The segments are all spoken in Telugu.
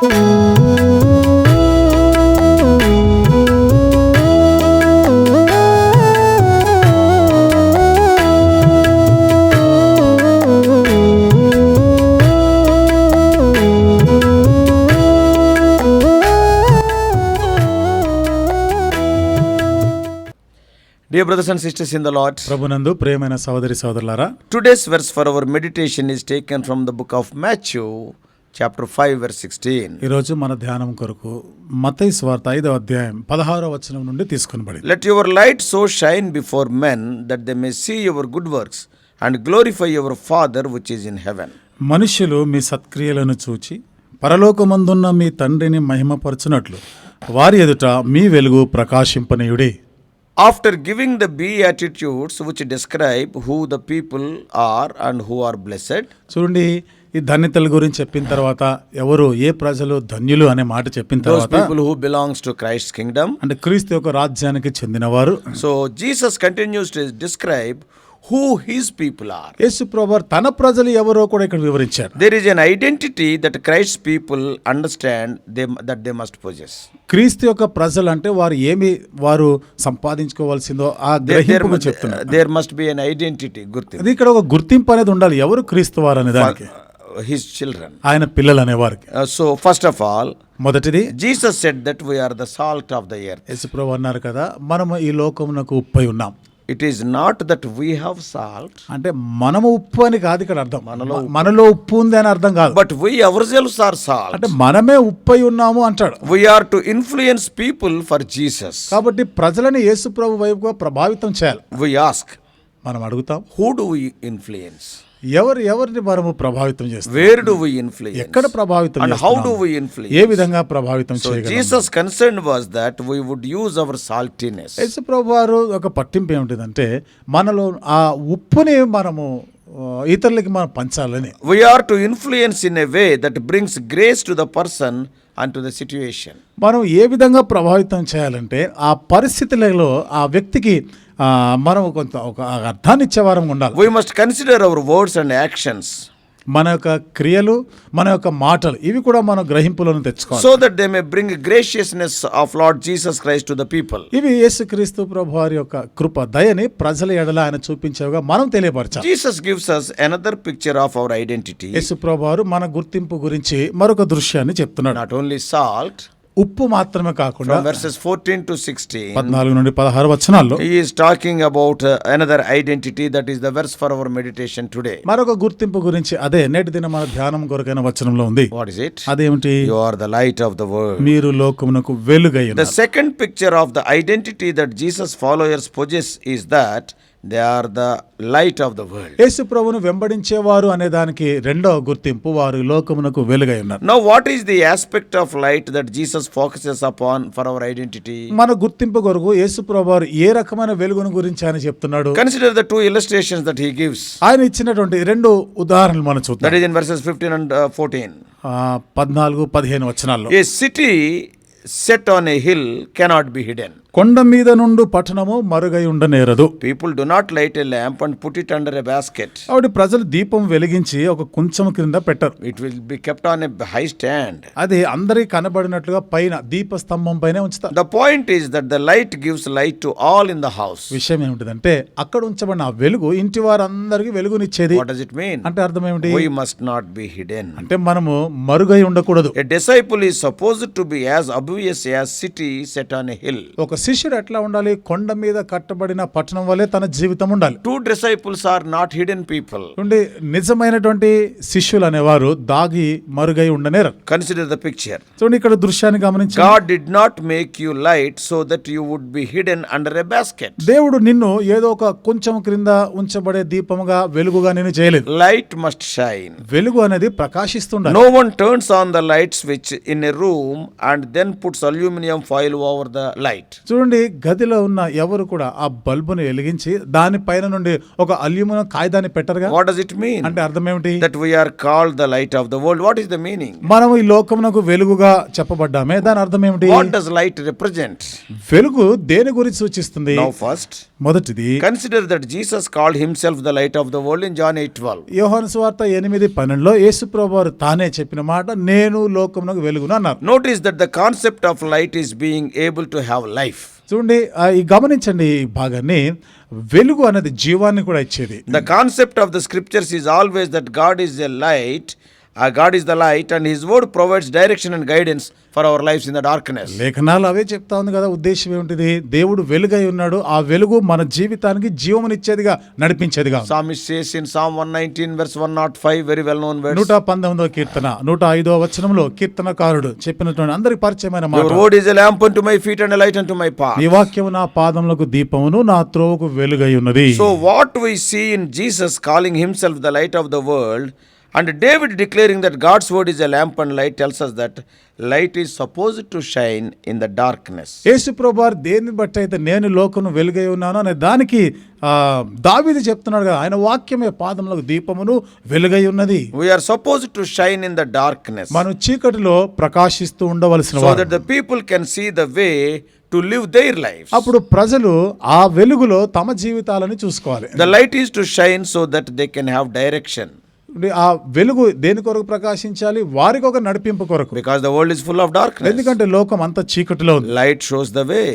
Dear brothers and sisters in the Lord, ప్రభునందు ప్రియమైన సహోదరి సహోదరులారా, today's verse for our meditation is taken from the book of Matthew, chapter 5, verse 16. ఈరోజు మన ధ్యానం కొరకు మత్తయి సువార్త 5వ అధ్యాయం 16వ వచనం నుండి తీసుకొనబడింది. Let your light so shine before men that they may see your good works and glorify your Father which is in heaven. మనుష్యులు మీ సత్క్రియలను చూచి పరలోకమందున్న మీ తండ్రిని మహిమపరచునట్లు వారి ఎదుట మీ వెలుగు ప్రకాశింపనీయుడి. After giving the beatitudes which describe who the people are and who are blessed, చూడండి, ఈ ధన్యతల గురించి చెప్పిన తర్వాత ఎవరు ఏ ప్రజలు ధన్యులు అనే మాట చెప్పిన those తర్వాత people who belongs to Christ's kingdom. అంటే క్రీస్తు యొక్క రాజ్యానికి చెందినవారు. So Jesus continues to describe who his people are. యేసు ప్రభువు తన ప్రజలు ఎవరో కూడా ఇక్కడ వివరించారు. There is an identity that Christ's people understand that they must possess. క్రీస్తు యొక్క ప్రజలు అంటే వారు సంపాదించుకోవాల్సిందో ఆ గ్రహింపుగా చెప్తున్నారు. There must be an identity. అది ఇక్కడ ఒక గుర్తింపు అనేది ఉండాలి. ఎవరు క్రీస్తు వారు అనే దానికి, his children, ఆయన పిల్లలు అనే వారికి. So first of all, మొదటిది Jesus said that we are the salt of the earth. యేసు ప్రభువు అన్నారు కదా, మనము ఈ లోకమునకు ఉప్పై ఉన్నాం. It is not that we have salt, అంటే మనము ఉప్పు అని కాదు ఇక్కడ అర్థం. మనలో ఉప్పు ఉంది అని అర్థం కాదు. but we ourselves are salt. అంటే మనమే ఉప్పై ఉన్నాము అంటాడు. We are to influence people for Jesus. కాబట్టి ప్రజలని యేసు ప్రభు వైపుగా ప్రభావితం చేయాలి. We ask, మనం అడుగుతాం, who do we influence? ఎవరిని మనము ప్రభావితం చేస్తాం? Where do we influence? ఎక్కడ ప్రభావితం And చేస్తున్నాము? how do we influence? ఏ విధంగా ప్రభావితం So చేయగలం? Jesus' concern was that we would use our saltiness. యేసు ప్రభు వారు ఒక పట్టింపు ఏమిటిదంటే మనలో ఆ ఉప్పుని మనము ఇతరులకి మనం పంచాలని. We are to influence in a way that brings grace to the person and to the situation. మనం ఏ విధంగా ప్రభావితం చేయాలంటే ఆ పరిస్థితులలో ఆ వ్యక్తికి మనం ఒక అర్థాన్ని ఇచ్చేవారం ఉండాలి. We must consider our words and actions, మన యొక్క క్రియలు, మన యొక్క మాటలు, ఇవి కూడా మనం గ్రహింపులను తెచ్చుకోవాలి. so that they may bring graciousness of Lord Jesus Christ to the people. ఇవి యేసుక్రీస్తు ప్రభు వారి యొక్క కృప దయని ప్రజల ఎడల ఆయన చూపించేవిగా మనం తెలియపరచాలి. Jesus gives us another picture of our identity. యేసు ప్రభు వారు మన గుర్తింపు గురించి మరొక దృశ్యాన్ని చెప్తున్నాడు. Not only salt, ఉప్పు మాత్రమే కాకుండా from verses 14 to 16, 14 నుండి 16 వచనాల్లో he is talking about another identity that is the verse for our meditation today. మరొక గుర్తింపు గురించి అదే నేటి దిన మన ధ్యానం కొరకైన వచనంలో ఉంది. What is it? అదేమిటి? You are the light of the world. మీరు లోకమునకు వెలుగై ఉన్నారు. The second picture of the identity that Jesus followers possess is that they are the light of the world. యేసు ప్రభువును వెంబడించేవారు అనే దానికి రెండవ గుర్తింపు, వారు లోకమునకు వెలుగై ఉన్నారు. Now what is the aspect of light that Jesus focuses upon for our identity? మన గుర్తింపు కొరకు యేసు ప్రభువు ఏ రకమైన వెలుగును గురించి ఆయన చెప్తున్నాడు? Consider the two illustrations that he gives. ఆయన ఇచ్చినటువంటి రెండు ఉదాహరణలు మనం చూద్దాం. That is in verses 15 and 14. 14, 15 వచనాల్లో. A city set on a hill cannot be hidden. కొండ మీద నుండి పట్టణము మరుగై ఉండనేరదు. People do not light a lamp and put it under a basket. కాబట్టి ప్రజలు దీపం వెలిగించి ఒక కుంచం క్రింద పెట్టరు. It will be kept on a high stand. అది అందరికి కనబడినట్లుగా పైన దీప స్తంభం పైన ఉంచుతారు. The point is that the light gives light to all in the house. విషయం ఏమిటిదంటే అక్కడ ఉంచబడిన ఆ వెలుగు ఇంటి వారందరికీ వెలుగునిచ్చేది. What does it mean? అంటే అర్థం ఏమిటి? We must not be hidden. అంటే మనము మరుగై ఉండకూడదు. A disciple is supposed to be as obvious as city set on a hill. ఒక శిష్యుడు ఎట్లా ఉండాలి? కొండ మీద కట్టబడిన పట్టణం వలె తన జీవితం ఉండాలి. True disciples are not hidden people. నిజమైనటువంటి శిష్యులు అనేవారు దాగి మరుగై ఉండనేరు. Consider the picture. చూడండి, ఇక్కడ దృశ్యాన్ని గమనించండి. God did not make you light so that you would be hidden under a basket. దేవుడు నిన్ను ఏదో ఒక కొంచెం క్రింద ఉంచబడే దీపముగా వెలుగుగా నిన్ను చేయలేదు. Light must shine. వెలుగు అనేది ప్రకాశిస్తుండాలి. No one turns on the light switch in a room and then puts aluminum foil over the light. చూడండి, గదిలో ఉన్న ఎవరు కూడా ఆ బల్బును వెలిగించి దానిపైన నుండి ఒక అల్యూమినియం కాగితాన్ని పెట్టరుగా. What does it mean? అంటే అర్థం ఏమిటి? That we are called the light of the world. What is the meaning? మనం ఈ లోకమునకు వెలుగుగా చెప్పబడ్డామే, దాని అర్థం ఏమిటి? What does light represent? వెలుగు దేని గురించి సూచిస్తుంది? Now first, మొదటిది, consider that Jesus called himself the light of the world in John 8:12. యోహాను సువార్త 8:12లో యేసు ప్రభువారు తానే చెప్పిన మాట, నేను లోకమునకు వెలుగును అన్నారు. Notice that the concept of light is being able to have life. చూడండి, ఈ గమనించండి ఈ భాగాన్ని, వెలుగు అనేది జీవాన్ని కూడా ఇచ్చేది. The concept of the scriptures is always that God is a light, God is the light, and his word provides direction and guidance for our lives in the darkness. లేఖనాలు అవే చెప్తా ఉంది కదా. ఉద్దేశం ఏమిటిది? దేవుడు వెలుగై ఉన్నాడు, ఆ వెలుగు మన జీవితానికి జీవమునిచ్చేదిగా, నడిపించేదిగా. Psalmist says in Psalm 119 verse 105, very well known verse. 119వ కీర్తన 105వ వచనంలో కీర్తనకారుడు చెప్పినటువంటి అందరికి పరిచయమైన మాట, Your word is a lamp unto my feet and a light unto my path. నీ వాక్యము నా పాదములకు దీపమును నా త్రోవకు వెలుగై ఉన్నది. So what we see in Jesus calling himself the light of the world, and David declaring that God's word is a lamp and light, tells us that light is supposed to shine in the darkness. యేసు ప్రభువారు దేన్ని బట్టి అయితే నేను లోకమును వెలుగై ఉన్నాను అనే దానికి దావీదు చెప్తున్నాడు కదా, ఆయన వాక్యమే పాదములకు దీపమును వెలుగై ఉన్నది. We are supposed to shine in the darkness, మనం చీకటిలో ప్రకాశిస్తూ ఉండవలసిన so వారు, that the people can see the way to live their lives. అప్పుడు ప్రజలు ఆ వెలుగులో తమ జీవితాలను చూసుకోవాలి. The light is to shine so that they can have direction, ఆ వెలుగు దేని కొరకు ప్రకాశించాలి? వారికి ఒక నడిపింపు కొరకు. because the world is full of darkness. ఎందుకంటే లోకం అంతా చీకటిలో ఉంది. Light shows the way.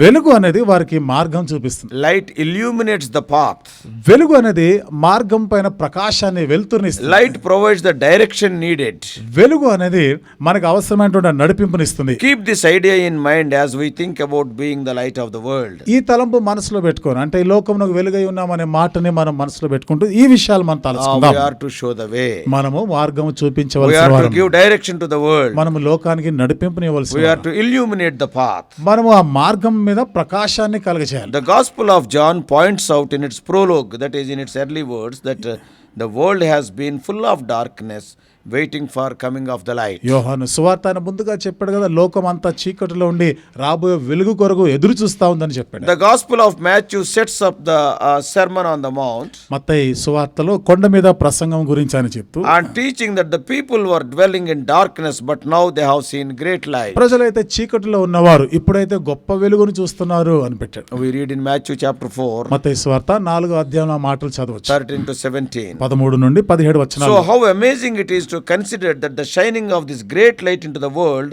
వెలుగు అనేది వారికి మార్గం చూపిస్తుంది. Light illuminates the path. వెలుగు అనేది మార్గం పైన ప్రకాశాన్ని, వెలుతురునిస్తుంది. Light provides the direction needed. వెలుగు అనేది మనకు అవసరమైనటువంటి నడిపింపునిస్తుంది. Keep this idea in mind as we think about being the light of the world. ఈ తలంపు మనసులో పెట్టుకోను, అంటే ఈ లోకమునకు వెలుగై ఉన్నామనే మాటని మనం మనసులో పెట్టుకుంటూ ఈ విషయాలు మనం We తలుచుకుందాం. are to show the way. మనము మార్గము We చూపించవలసిన are to వారము. give direction to the world. మనము లోకానికి నడిపింపునివ్వవలసిన We are వారము. to illuminate the path. మనము ఆ మార్గం మీద ప్రకాశాన్ని కలగజేయాలి. The Gospel of John points out in its prologue, that is in its early words, that the world has been full of darkness, waiting for coming of the light. యోహాను సువార్త ఆయన ముందుగా చెప్పాడు కదా, లోకం అంతా చీకటిలో ఉండి రాబోయే వెలుగు కొరకు ఎదురు చూస్తా ఉందని చెప్పాడు. The Gospel of Matthew sets up the Sermon on the Mount, మత్తయి సువార్తలో కొండ మీద ప్రసంగం గురించి ఆయన చెప్తూ, and teaching that the people were dwelling in darkness, but now they have seen great light. ప్రజలైతే చీకటిలో ఉన్నవారు ఇప్పుడైతే గొప్ప వెలుగును చూస్తున్నారు అని పెట్టాడు. We read in Matthew chapter 4, మత్తయి సువార్త 4వ అధ్యాయంలో ఆ మాటలు చదవచ్చు. 13 to 17. 13 నుండి 17 వచనాలు. So how amazing it is to consider that the shining of this great light into the world,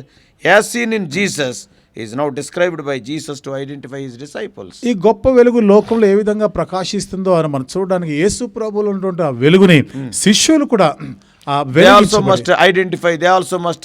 as seen in Jesus, is now described by Jesus to identify his disciples. ఈ గొప్ప వెలుగు లోకంలో ఏ విధంగా ప్రకాశిస్తుందో అని మనం చూడడానికి యేసు ప్రభువులో ఉన్నటువంటి ఆ వెలుగుని శిష్యులు కూడా ఆ They also వెలిగించబడి must identify, they also must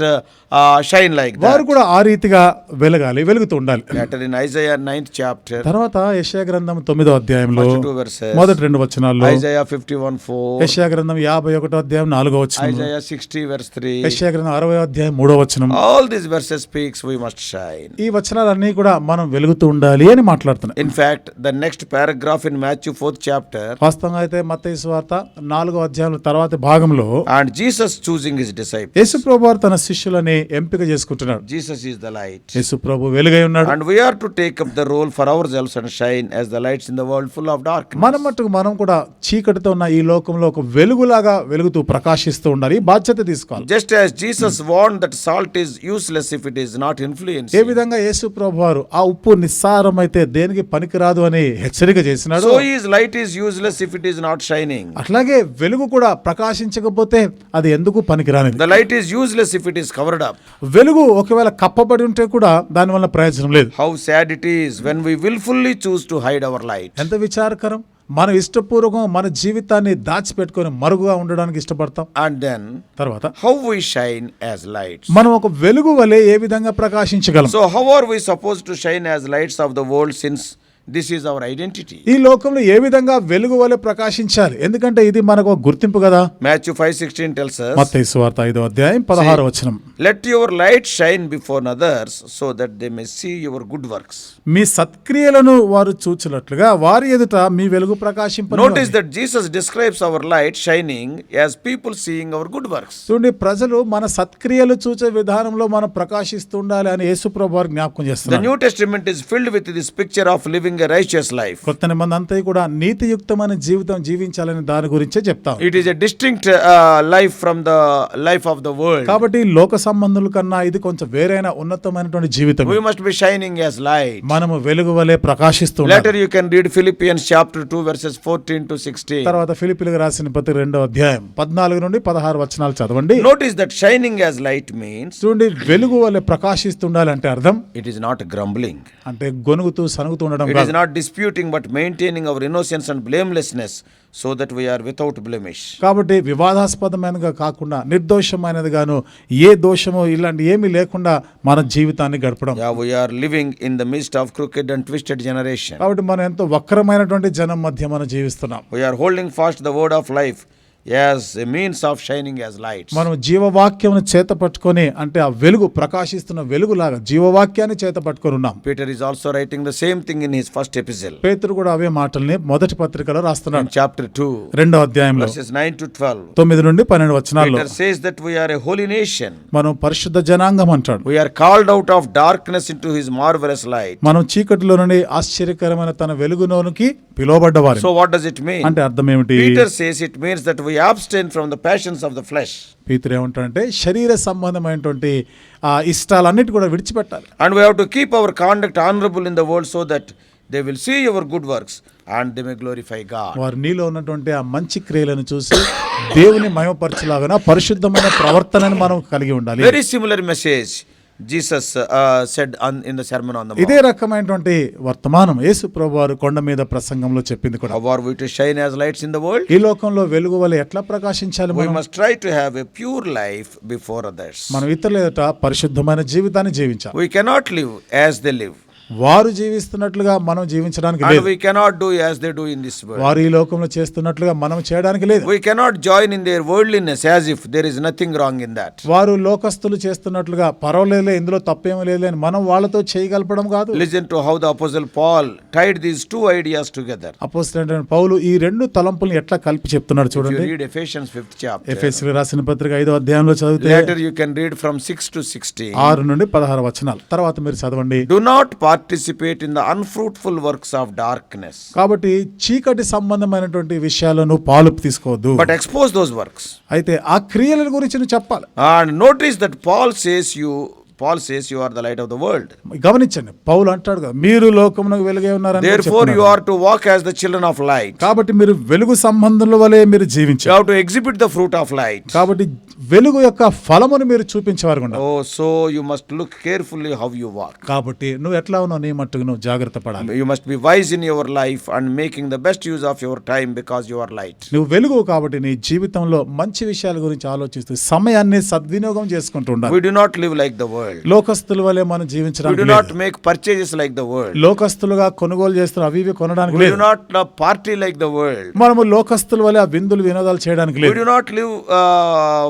shine like వారు that. కూడా ఆ రీతిగా వెలగాలి, వెలుగుతూ ఉండాలి. Later in Isaiah 9th chapter, తర్వాత యెషయా గ్రంథం 9వ అధ్యాయంలో first 2 verses, మొదటి 2 వచనాల్లో, Isaiah 51:4, యెషయా గ్రంథం 51వ అధ్యాయం 4వ వచనం, Isaiah 60 verse 3, యెషయా గ్రంథం 60వ అధ్యాయం 3వ వచనం, all these verses speaks we must shine. ఈ వచనాలన్నీ కూడా మనం వెలుగుతూ ఉండాలి అని మాట్లాడుతున్నాయి. In fact, the next paragraph in Matthew 4th chapter, వాస్తవంగా అయితే మత్తయి సువార్త 4వ అధ్యాయం తర్వాత భాగంలో and Jesus choosing his disciples. యేసు ప్రభువారు తన శిష్యులని ఎంపిక చేసుకుంటున్నాడు. Jesus is the light. యేసు ప్రభు వెలుగై ఉన్నాడు. And we are to take up the role for ourselves and shine as the lights in the world full of darkness. మన మట్టుకు మనం కూడా చీకటితో ఉన్న ఈ లోకంలో ఒక వెలుగులాగా వెలుగుతూ ప్రకాశిస్తూ ఉండాలి. ఈ బాధ్యత తీసుకోవాలి. Just as Jesus warned that salt is useless if it is not influenced, ఏ విధంగా యేసు ప్రభువారు ఆ ఉప్పు నిస్సారమైతే దేనికి పనికిరాదు అని హెచ్చరిక చేసినాడు, so his light is useless if it is not shining. అట్లాగే వెలుగు కూడా ప్రకాశించకపోతే అది ఎందుకు పనికిరానిది. The light is useless if it is covered up. వెలుగు ఒకవేళ కప్పబడి ఉంటే కూడా దాని వల్ల ప్రయోజనం లేదు. How sad it is when we willfully choose to hide our light. ఎంత విచారకరం, మనం ఇష్టపూర్వకం మన జీవితాన్ని దాచిపెట్టుకొని మరుగుగా ఉండడానికి ఇష్టపడతాం. And then తర్వాత how we shine as lights. మనం ఒక వెలుగు వలె ఏ విధంగా ప్రకాశించగలం. So how are we supposed to shine as lights of the world, since This is our identity. ఈ లోకంలో ఏ విధంగా వెలుగు వలె ప్రకాశించాలి, ఎందుకంటే ఇది మనకు ఒక గుర్తింపు కదా. Matthew 5:16 tells us, మత్తయి సువార్త 5వ అధ్యాయం 16వ వచనం, let your light shine before others so that they may see your good works. మీ సత్క్రియలను వారు చూచినట్లుగా వారి ఎదుట మీ వెలుగు ప్రకాశింపను. Notice that Jesus describes our light shining as people seeing our good works. చూడండి, ప్రజలు మన సత్క్రియలు చూసే విధానంలో మనం ప్రకాశిస్తుండాలి అని యేసుప్రభు వారు జ్ఞాపకం The చేస్తున్నారు. New Testament is filled with this picture of living a righteous life. కొత్త నిబంధన అంతా కూడా నీతియుక్తమైన జీవితం జీవించాలని దాని గురించే చెప్తాం. It is a distinct life from the life of the world. కాబట్టి లోక సంబంధుల కన్నా ఇది కొంచెం వేరైన ఉన్నతమైనటువంటి జీవితం. We must be shining as light. మనము వెలుగు వలె ప్రకాశిస్తూ Later you can read Philippians chapter 2 verses 14 to 16. తర్వాత ఫిలిప్పీయులకు రాసిన పత్రిక 2వ అధ్యాయం 14 నుండి 16 వచనాలు చదవండి. Notice that shining as light means చూడండి, వెలుగు వలె ప్రకాశిస్తుండాలంటే అర్థం it is not grumbling. అంటే గొనుగుతూ సనుగుతూ ఉండడం It is కాదు. not disputing but maintaining our innocence and blamelessness so that we are without blemish. కాబట్టి వివాదాస్పదమైనదిగా కాకుండా నిర్దోషమైనదిగాను ఏ దోషము ఇలాంటి ఏమీ లేకుండా మన జీవితాన్ని గడపడం. Yeah, we are living in the midst of crooked and twisted generation. కాబట్టి మనం ఎంతో వక్రమైనటువంటి జనం మధ్య మనం జీవిస్తున్నాం. We are holding fast the word of life as a means of shining as lights. మనం జీవవాక్యమును చేత పట్టుకొని, అంటే ఆ వెలుగు ప్రకాశిస్తున్న వెలుగులాగా జీవవాక్యాన్ని చేత పట్టుకొని ఉన్నాం. Peter is also writing the same thing in his first epistle. పేతురు కూడా అవే మాటల్ని మొదటి పత్రికలో In రాస్తున్నాడు. chapter 2 2వ అధ్యాయంలో verses 9 to 12. 9 నుండి 12 వచనాల్లో Peter says that we are a holy nation. మనం పరిశుద్ధ జనాంగం అంటాడు. We are called out of darkness into his marvelous light. మనం చీకటిలో నుండి ఆశ్చర్యకరమైన తన వెలుగులోనికి పిలువబడ్డవారు. So what does it mean? అంటే అర్థం ఏమిటి? Peter says it means that we abstain from the passions of the flesh. పేతురు ఏమంటాడంటే శరీర సంబంధమైనటువంటి ఆ ఇష్టాలన్నిటి కూడా విడిచిపెట్టాలి. And we have to keep our conduct honorable in the world so that they will see our good works and they may glorify God. వారు నీలో ఉన్నటువంటి ఆ మంచి క్రియలను చూసి దేవుని మహిమపరచులాగా పరిశుద్ధమైన ప్రవర్తనను మనం కలిగి ఉండాలి. Very similar message Jesus said in the Sermon on the Mount. ఇదే రకమైనటువంటి వర్తమానం యేసు ప్రభువారు కొండ మీద ప్రసంగంలో చెప్పింది కూడా. How are we to shine as lights in the world? ఈ లోకంలో వెలుగు వలె ఎట్లా ప్రకాశించాలి? We మనం must try to have a pure life before others. మనం ఇతరుల ఎదుట పరిశుద్ధమైన జీవితాన్ని జీవించాలి. We cannot live as they live. వారు జీవిస్తున్నట్లుగా మనం జీవించడానికి And లేదు. we cannot do as they do in this world. వారు ఈ లోకంలో చేస్తున్నట్లుగా మనం చేయడానికి లేదు. We cannot join in their worldliness as if there is nothing wrong in that. వారు లోకస్తులు చేస్తున్నట్లుగా పర్వాలేదులే, ఇందులో తప్పేమీ లేదు అని మనం వాళ్ళతో చేయగలపడం కాదు. Listen to how the apostle Paul tied these two ideas together. అపోస్తలుడైన పౌలు ఈ రెండు తలంపులను ఎట్లా కలిపి చెప్తున్నాడు If you చూడండి. read Ephesians 5th chapter, ఎఫెసీయులకు రాసిన పత్రిక 5వ అధ్యాయంలో చదివితే later you can read from 6 to 16. 6 నుండి 16 వచనాలు తర్వాత మీరు చదవండి. Do not participate in the unfruitful works of darkness, కాబట్టి చీకటి సంబంధమైనటువంటి విషయాలను పాలు తీసుకోవద్దు, but expose those works. అయితే ఆ క్రియల గురించి నువ్వు చెప్పాలి. And notice that Paul says you are the light of the world. గమనించండి, పౌలు అంటాడు కదా, మీరు లోకమునకు వెలుగై ఉన్నారని Therefore you చెప్తున్నాడు. are to walk as the children of light. కాబట్టి మీరు వెలుగు సంబంధుల వలె మీరు You జీవించాలి. have to exhibit the fruit of light. కాబట్టి వెలుగు యొక్క ఫలమును మీరు చూపించేవారు ఉండాలి. Oh, so you must look carefully how you walk. కాబట్టి నువ్వు ఎట్లా ఉన్నావు నీ మట్టుకు నువ్వు జాగ్రత్త పడాలి. You must be wise in your life and making the best use of your time because you are light. నువ్వు వెలుగు కాబట్టి నీ జీవితంలో మంచి విషయాల గురించి ఆలోచిస్తూ సమయాన్ని సద్వినియోగం చేసుకుంటూ ఉండాలి. We do not live like the world. లోకస్తుల వలె మనం We do జీవించడానికి not లేదు. make purchases like the world. లోకస్తులుగా కొనుగోలు చేస్తున్న అవి ఇవి కొనడానికి We do లేదు. not party like the world. మనము లోకస్తుల వలె ఆ విందులు వినోదాలు చేయడానికి We లేదు. do not live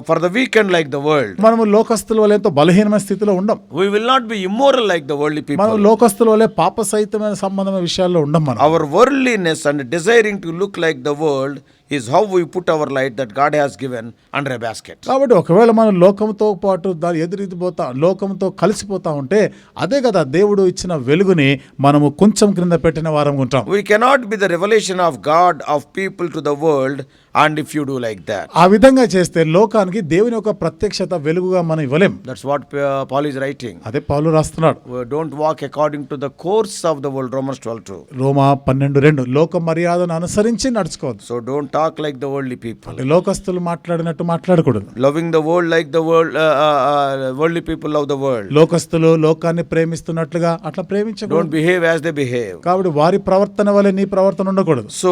for the weekend like the world. మనము లోకస్తుల వలె ఎంతో బలహీనమైన స్థితిలో ఉండం. We will not be immoral like the worldly మనం people. లోకస్తుల వలె పాప సహితమైన సంబంధమైన విషయాల్లో ఉండం. మనం Our worldliness and desiring to look like the world is how we put our light that God has given under a basket. కాబట్టి ఒకవేళ మనం లోకంతో పాటు దాని ఎదురీతిపోతా లోకంతో కలిసిపోతా ఉంటే అదే కదా దేవుడు ఇచ్చిన వెలుగుని మనము కొంచెం క్రింద పెట్టిన వారం ఉంటాం. We cannot be the revelation of God of people to the world, and if you do like that. ఆ విధంగా చేస్తే లోకానికి దేవుని యొక్క ప్రత్యక్షత వెలుగుగా మనం ఇవ్వలేం. That's what Paul is writing. అదే పౌలు రాస్తున్నాడు. Don't walk according to the course of the world, Romans 12:2. రోమా 12:2 లోక మర్యాదను అనుసరించి నడుచుకోవద్దు. So don't talk like the worldly people. లోకస్తులు మాట్లాడినట్టు మాట్లాడకూడదు. Loving the world like the world, worldly people love the world. లోకస్తులు లోకాన్ని ప్రేమిస్తున్నట్లుగా అట్లా ప్రేమించకూడదు. Don't behave as they behave. కాబట్టి వారి ప్రవర్తన వలె నీ ప్రవర్తన ఉండకూడదు. So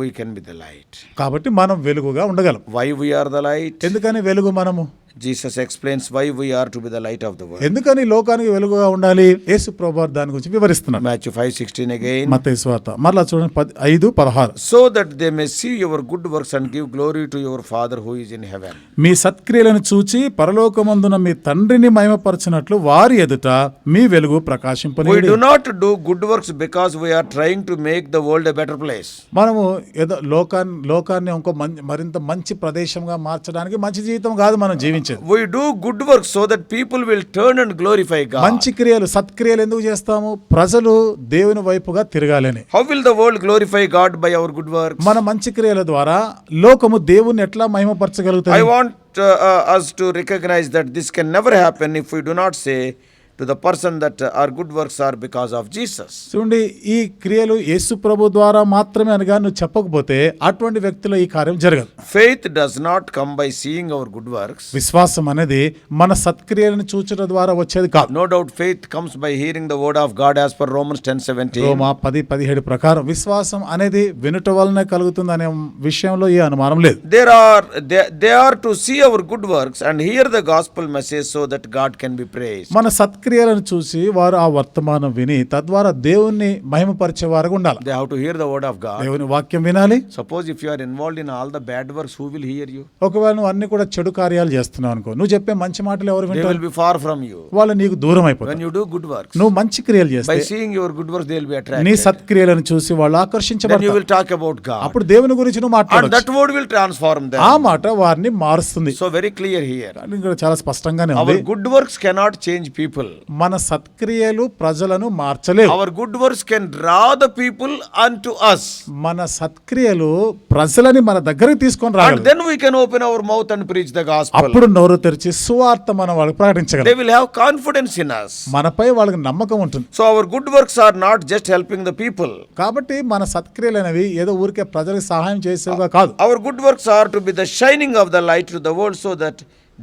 we can be the light. కాబట్టి మనం వెలుగుగా ఉండగలం. Why we are the light? ఎందుకని వెలుగు మనము? Jesus explains why we are to be the light of the world. ఎందుకని లోకానికి వెలుగుగా ఉండాలి యేసు ప్రభువారు దాని గురించి వివరిస్తున్నారు. Matthew 5:16 again. మత్తయి సువార్త మరలా చూడండి 5:16. So that they may see your good works and give glory to your Father who is in heaven. మీ సత్క్రియలను చూచి పరలోకమందున మీ తండ్రిని మహిమపరచినట్లు వారి ఎదుట మీ వెలుగు We ప్రకాశింపనీయుడి. do not do good works because we are trying to make the world a better place. మనము ఏదో లోకాన్ని ఇంకో మరింత మంచి ప్రదేశంగా మార్చడానికి మంచి జీవితం కాదు మనం జీవించేది. We do good works so that people will turn and glorify God. మంచి క్రియలు సత్క్రియలు ఎందుకు చేస్తాము? ప్రజలు దేవుని వైపుగా తిరగాలని. How will the world glorify God by our good works? మన మంచి క్రియల ద్వారా లోకము దేవుని ఎట్లా మహిమపరచగలుగుతుంది? I want us to recognize that this can never happen if we do not say to the person that our good works are because of Jesus. చూడండి, ఈ క్రియలు యేసు ప్రభు ద్వారా మాత్రమే అనగా నువ్వు చెప్పకపోతే అటువంటి వ్యక్తిలో ఈ కార్యం జరగదు. Faith does not come by seeing our good works. విశ్వాసం అనేది మన సత్క్రియలను చూచడం ద్వారా వచ్చేది కాదు. No doubt faith comes by hearing the word of God as per Romans 10:17. రోమా 10:17 ప్రకారం విశ్వాసం అనేది వినుట వలనే కలుగుతుంది అనే విషయంలో ఏ అనుమానం లేదు. They are to see our good works and hear the gospel message so that God can be praised. మన సత్క్రియలను చూసి వారు ఆ వర్తమానం విని తద్వారా దేవుణ్ణి మహిమపరిచే వారుగా ఉండాలి. They have to hear the word of God. దేవుని వాక్యం వినాలి. Suppose if you are involved in all the bad works, who will hear you? ఒకవేళ నువ్వు అన్ని కూడా చెడు కార్యాలు చేస్తున్నావు అనుకో, నువ్వు చెప్పే మంచి మాటలు ఎవరు They వింటారు? will be far from you. వాళ్ళు నీకు దూరం When అయిపోతారు. you do good works, నువ్వు మంచి క్రియలు by చేస్తే seeing your good works, they will be నీ attracted. సత్క్రియలను చూసి వాళ్ళు Then you ఆకర్షించబడతారు. will talk about God. అప్పుడు దేవుని గురించి నువ్వు And మాట్లాడొచ్చు. that word will transform them. ఆ మాట వారిని మారుస్తుంది. So very clear here. కానీ ఇక్కడ చాలా స్పష్టంగానే ఉంది. Our good works cannot change people. మన సత్క్రియలు ప్రజలను మార్చలేవు. Our good works can draw the people unto us. మన సత్క్రియలు ప్రజలని మన దగ్గరికి తీసుకొని And రాగలవు. then we can open our mouth and preach the gospel. అప్పుడు నోరు తెరిచి సువార్త మనం వాళ్ళకి They ప్రకటించగలం. will have confidence in us. మనపై వాళ్ళకి నమ్మకం ఉంటుంది. So our good works are not just helping the people. కాబట్టి మన సత్క్రియలు అనేవి ఏదో ఊరికే ప్రజలకు సహాయం చేసేవిగా కాదు. Our good works are to be the shining of the light to the world so that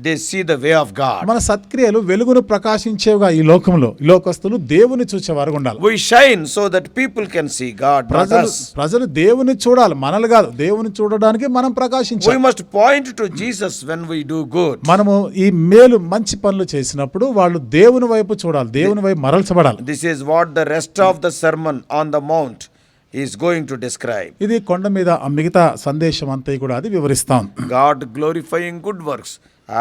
they see the way of God. మన సత్క్రియలు వెలుగును ప్రకాశించేవిగా ఈ లోకంలో ఈ లోకస్తులు దేవుని చూసేవారు ఉండాలి. We shine so that people can see God, not us. ప్రజలు దేవుని చూడాలి, మనల్ని కాదు. దేవుని చూడడానికి మనం We ప్రకాశించాలి. must point to Jesus when we do good. మనము ఈ మేలు మంచి పనులు చేసినప్పుడు వాళ్ళు దేవుని వైపు చూడాలి, దేవుని వైపు మరల్చబడాలి. This is what the rest of the sermon on the mount is going to describe. ఇది కొండ మీద ఆ మిగతా సందేశం అంతా కూడా అది వివరిస్తాం. God glorifying good works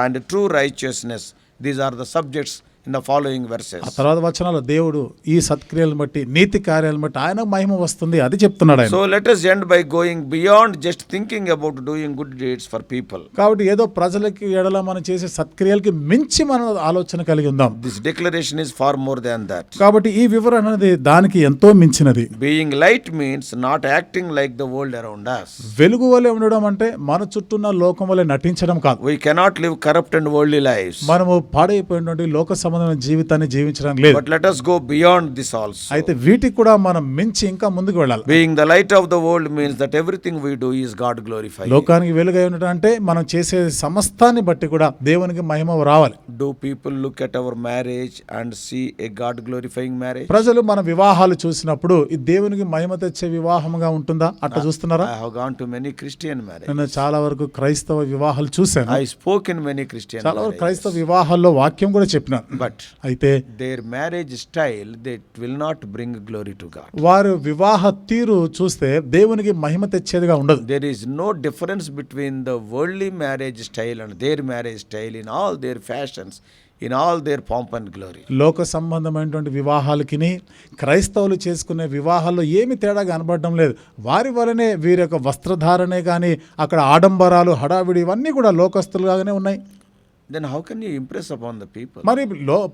and true righteousness. These are the subjects in the following verses. ఆ తర్వాత వచనాలు దేవుడు ఈ సత్క్రియలను బట్టి నీతి కార్యాలను బట్టి ఆయన మహిమ వస్తుంది అది చెప్తున్నాడు ఆయన. So let us end by going beyond just thinking about doing good deeds for people. కాబట్టి ఏదో ప్రజలకి ఎడల మనం చేసే సత్క్రియలకి మించి మన ఆలోచన కలిగి ఉందాం. This declaration is far more than that. కాబట్టి ఈ వివరణ అనేది దానికి ఎంతో మించినది. Being light means not acting like the world around us. వెలుగు వలె ఉండడం అంటే మన చుట్టూన్న లోకం వలె నటించడం కాదు. We cannot live corrupt and worldly lives. మనము పాడైపోయినటువంటి లోక సంబంధమైన జీవితాన్ని జీవించడం లేదు. But let us go beyond this also. అయితే వీటికి కూడా మనం మించి ఇంకా ముందుకు వెళ్ళాలి. Being the light of the world means that everything we do is God glorified. లోకానికి వెలుగై ఉండడం అంటే మనం చేసే సమస్తాన్ని బట్టి కూడా దేవునికి మహిమ రావాలి. Do people look at our marriage and see a God glorifying marriage? ప్రజలు మన వివాహాలు చూసినప్పుడు ఇది దేవునికి మహిమ తెచ్చే వివాహంగా ఉంటుందా? అట్లా చూస్తున్నారా? I have gone to many Christian marriages. నేను చాలా వరకు క్రైస్తవ వివాహాలు చూశాను. I spoke in many Christian చాలా వరకు marriages. క్రైస్తవ వివాహాల్లో వాక్యం కూడా చెప్పినాను. But అయితే their marriage style, that will not bring glory to God. వారు వివాహ తీరు చూస్తే దేవునికి మహిమ తెచ్చేదిగా ఉండదు. There is no difference between the worldly marriage style and their marriage style in all their fashions, in all their pomp and glory. లోక సంబంధమైనటువంటి వివాహాలకి క్రైస్తవులు చేసుకునే వివాహాల్లో ఏమి తేడా కనబడడం లేదు. వారి వలనే వీరి యొక్క వస్త్రధారణే కానీ అక్కడ ఆడంబరాలు హడావిడి ఇవన్నీ కూడా లోకస్తులుగానే ఉన్నాయి. Then how can you impress upon the people? మరి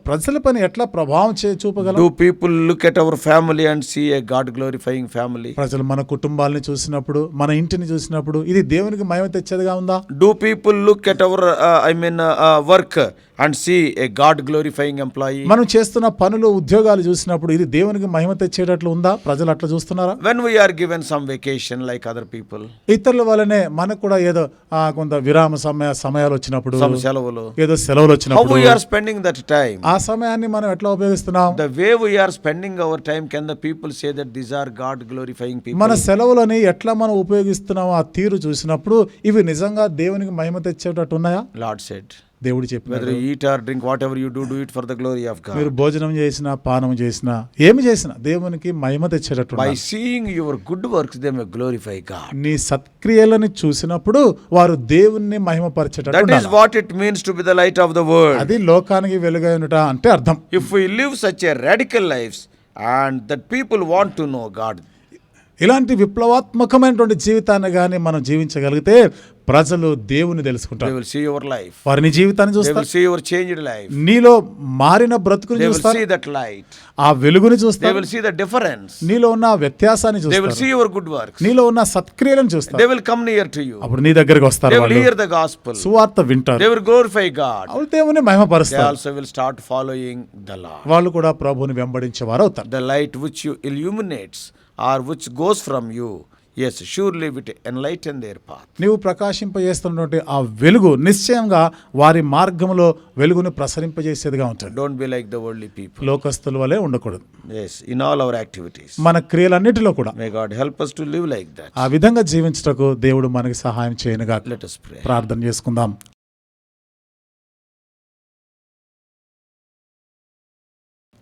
ప్రజల పని ఎట్లా ప్రభావం చూపగలం? Do people look at our family and see a God glorifying family? ప్రజలు మన కుటుంబాలని చూసినప్పుడు మన ఇంటిని చూసినప్పుడు ఇది దేవునికి మహిమ తెచ్చేదిగా ఉందా? Do people look at our work and see a God glorifying employee? మనం చేస్తున్న పనులు ఉద్యోగాలు చూసినప్పుడు ఇది దేవునికి మహిమ తెచ్చేటట్లు ఉందా? ప్రజలు అట్లా చూస్తున్నారా? When we are given some vacation like other people, ఇతరుల వల్లనే మనకు కూడా ఏదో కొంత విరామ సమయాలు వచ్చినప్పుడు some సెలవులు, ఏదో సెలవులు how వచ్చినప్పుడు we are spending that time? ఆ సమయాన్ని మనం ఎట్లా ఉపయోగిస్తున్నాం? The way we are spending our time, can the people say that these are God glorifying people? మన సెలవులని ఎట్లా మనం ఉపయోగిస్తున్నాం ఆ తీరు చూసినప్పుడు ఇవి నిజంగా దేవునికి మహిమ తెచ్చేటట్టు ఉన్నాయా? Lord said, దేవుడు Whether చెప్పాడు. you eat or drink, whatever you do, do it for the glory of God. మీరు భోజనం చేసినా పానం చేసినా ఏమి చేసినా దేవునికి మహిమ తెచ్చేటట్టు By ఉండాలి. seeing your good works, they may glorify God. నీ సత్క్రియలను చూసినప్పుడు వారు దేవుణ్ణి మహిమపరిచేటట్టు That is ఉండాలి. what it means to be the light of the world. అది లోకానికి వెలుగై ఉండుట అంటే అర్థం. If we live such a radical lives and that people want to know God, ఇలాంటి విప్లవాత్మకమైనటువంటి జీవితాన్ని కానీ మనం జీవించగలిగితే ప్రజలు దేవుని they తెలుసుకుంటారు. will see your life. వారి నీ జీవితాన్ని They will చూస్తారు, see your changed life. నీలో మారిన బ్రతుకుని They will చూస్తారు, see that light. ఆ వెలుగుని They చూస్తారు, will see the difference. నీలో ఉన్న ఆ వ్యత్యాసాన్ని They will చూస్తారు, see your good works. నీలో ఉన్న సత్క్రియలను చూస్తారు. They will come near to you. అప్పుడు నీ దగ్గరికి వస్తారు, They will వాళ్ళు hear the gospel. సువార్త వింటారు, They will glorify God. వాళ్ళు దేవుని They మహిమపరుస్తారు. also will start following the Lord. వాళ్ళు కూడా ప్రభువుని వెంబడించేవారు అవుతారు. The light which you illuminates or which goes from you, yes, surely it enlighten their path. నీవు ప్రకాశింపజేస్తున్నటువంటి ఆ వెలుగు నిశ్చయంగా వారి మార్గంలో వెలుగుని ప్రసరింపజేసేదిగా ఉంటుంది. Don't be like the worldly people. లోకస్తుల వలె ఉండకూడదు. Yes, in all our activities. మన క్రియలన్నిటిలో కూడా May God help us to live like that. ఆ విధంగా జీవించటకు దేవుడు మనకి సహాయం చేయనుగా. Let us pray. ప్రార్థన చేసుకుందాం.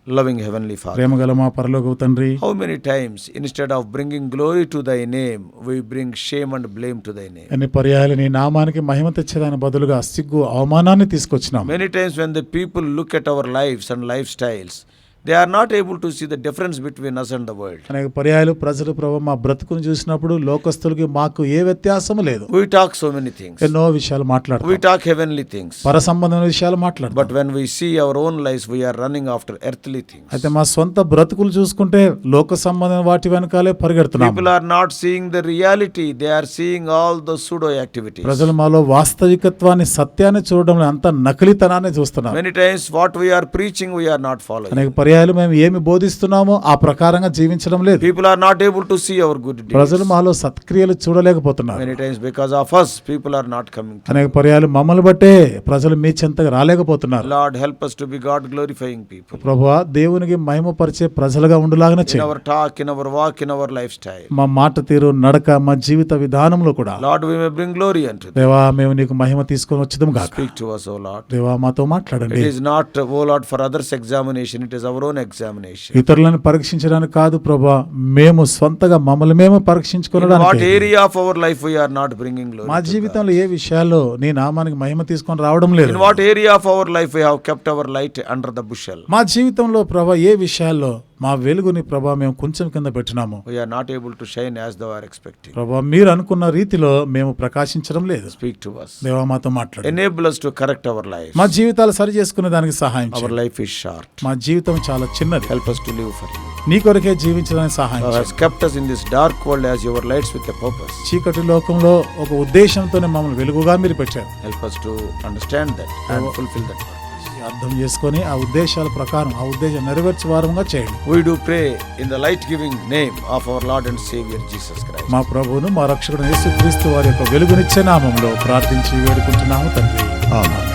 Loving Heavenly Father, ప్రేమగల మా పరలోకపు తండ్రి, how many times instead of bringing glory to Thy name, we bring shame and blame to Thy name? ఎన్ని పర్యాయాలు నీ నామానికి మహిమ తెచ్చేదాని బదులుగా సిగ్గు అవమానాన్ని తీసుకొచ్చినాం. Many times when the people look at our lives and lifestyles, they are not able to see the difference between us and the world. అనేక పర్యాయాలు ప్రజలు ప్రభు మా బ్రతుకును చూసినప్పుడు లోకస్తులకి మాకు ఏ వ్యత్యాసము లేదు. We talk so many things. ఎన్నో విషయాలు మాట్లాడతాం, We talk heavenly things. పర సంబంధమైన విషయాలు మాట్లాడతాం. But when we see our own lives, we are running after earthly things. అయితే మా సొంత బ్రతుకులు చూసుకుంటే లోక సంబంధమైన వాటి వెనకాలే పరిగెడుతున్నాం. People are not seeing the reality. They are seeing all the pseudo activities. ప్రజలు మాలో వాస్తవికత్వాన్ని, సత్యాన్ని చూడడంలో అంత నకిలీతనాన్ని చూస్తున్నాం. Many times what we are preaching, we are not following. అనేక పర్యాయాలు మేము ఏమి బోధిస్తున్నామో ఆ ప్రకారంగా జీవించడం లేదు. People are not able to see our good deeds. ప్రజలు మాలో సత్క్రియలు చూడలేకపోతున్నారు. Many times because of us, people are not coming to. అనేక పర్యాలు మమ్మల్ని బట్టే ప్రజలు మీ చెంతకు రాలేకపోతున్నారు. Lord, help us to be God glorifying people. ప్రభువా, దేవునికి మహిమపరిచే ప్రజలుగా ఉండులాగానే In చేయి. our talk, in our walk, in our lifestyle. మా మాట తీరు, నడక, మా జీవిత విధానంలో కూడా Lord, we may bring glory unto Thee. దేవా, మేము నీకు మహిమ తీసుకొని వచ్చేదం గాక. Speak to us, O Lord. దేవా, మాతో మాట్లాడండి. It is not, O Lord, for others' examination. It is our own examination. ఇతరులను పరీక్షించడానికి కాదు ప్రభా, మేము సొంతగా మమ్మల్ని మేము In what పరీక్షించుకోవడానికి. area of our life we are not bringing glory మా to God? జీవితంలో ఏ విషయాల్లో నీ నామానికి మహిమ తీసుకొని రావడం లేదు. In what area of our life we have kept our light under the bushel? మా జీవితంలో ప్రభా ఏ విషయాల్లో మా వెలుగుని ప్రభా మేము కొంచెం కింద పెట్టినాము. We are not able to shine as thou are expecting. ప్రభా, మీరు అనుకున్న రీతిలో మేము ప్రకాశించడం లేదు. Speak to us. దేవా, మాతో మాట్లాడు. Enable us to correct our life. మా జీవితాలు సరి చేసుకునే దానికి సహాయం Our చేయి. life is short. మా జీవితం చాలా చిన్నది. Help us to live for you. నీ కొరకే జీవించడానికి సహాయం Thou చేయి. hast kept us in this dark world as your lights with a purpose. చీకటి లోకంలో ఒక ఉద్దేశంతోనే మమ్మల్ని వెలుగుగా మీరు పెట్టారు. Help us to understand that and fulfill that purpose. అర్థం చేసుకొని ఆ ఉద్దేశాల ప్రకారం ఆ ఉద్దేశం నెరవేర్చే వారంగా చేయండి. We do pray in the light-giving name of our Lord and Savior Jesus Christ. మా ప్రభువును, మా రక్షకుడు యేసుక్రీస్తు వారి యొక్క వెలుగునిచ్చే నామంలో ప్రార్థించి వేడుకుంటున్నాము తండ్రి. Amen.